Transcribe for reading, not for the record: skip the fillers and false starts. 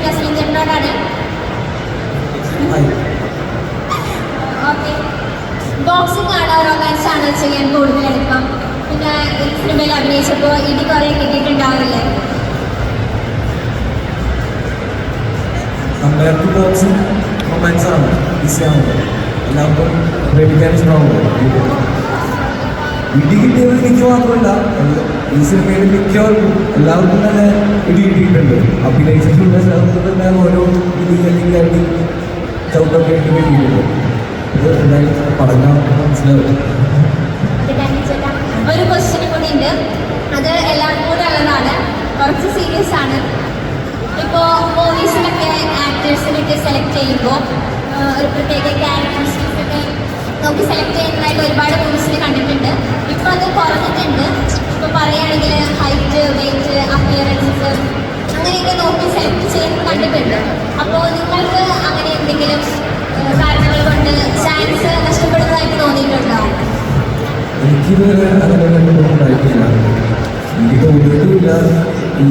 Naslen ചേട്ടനോടാണ്. Okay, boxing ആണോ romance ആണോ ചെയ്യാൻ കൂടുതൽ എളുപ്പം? പിന്നെ ഈ സിനിമയിൽ അഭിനയിച്ചപ്പോൾ ഇടി കുറേ കിട്ടിയിട്ടുണ്ടാവില്ലേ? കമ്പയർഡ് ബോക്സിംഗ് റൊമാൻസ് ആണ് ഈസിയാണ്, എല്ലാവർക്കും പ്രേമിക്കാൻ ഇഷ്ടമാവുമോ? ഇടി കിട്ടിയത് എനിക്ക് മാത്രമല്ല, ഈ സിനിമയിൽ മിക്കവർക്കും എല്ലാവർക്കും തന്നെ ഇടി കിട്ടിയിട്ടുണ്ട്. അഭിനയിച്ചിട്ടുള്ള സ്ഥലത്ത് തന്നെ ഓരോ ഇടി അല്ലെങ്കിൽ അടി ചവിട്ടൊക്കെ ഇട്ട് കിട്ടിയിട്ടുണ്ട്. ഇത് എന്തായാലും പറഞ്ഞാൽ മനസ്സിലാവും. ഒരു ക്വസ്റ്റ്യൻ കൂടി ഉണ്ട്, അത് എല്ലാവർക്കും കൂടെ ഉള്ളതാണ്, കുറച്ച് സീരിയസ് ആണ്. ഇപ്പോൾ മൂവീസിലൊക്കെ ആക്ടേഴ്സിനൊക്കെ സെലക്ട് ചെയ്യുമ്പോൾ ഒരു പ്രത്യേക ക്യാരക്ടറിസ്റ്റിക്സ് ഒക്കെ നമുക്ക് സെലക്ട് ചെയ്യുന്നതായിട്ട് ഒരുപാട് മൂവീസിൽ കണ്ടിട്ടുണ്ട്. ഇപ്പോൾ അത് കുറഞ്ഞിട്ടുണ്ട്. ഇപ്പോൾ പറയുകയാണെങ്കിൽ ഹൈറ്റ്, വെയിറ്റ്, അപ്പിയറൻസ് അങ്ങനെയൊക്കെ നോക്കി സെലക്ട് ചെയ്യുന്നത് കണ്ടിട്ടുണ്ട്. അപ്പോൾ നിങ്ങൾക്ക് അങ്ങനെ എന്തെങ്കിലും കാരണങ്ങൾ കൊണ്ട് ചാൻസ് നഷ്ടപ്പെടുന്നതായിട്ട് തോന്നിയിട്ടുണ്ടോ? എനിക്കിത് അങ്ങനെ കണ്ടുപോകുന്നതായിട്ടില്ല, എനിക്ക് തോന്നിയിട്ടുമില്ല. ഈ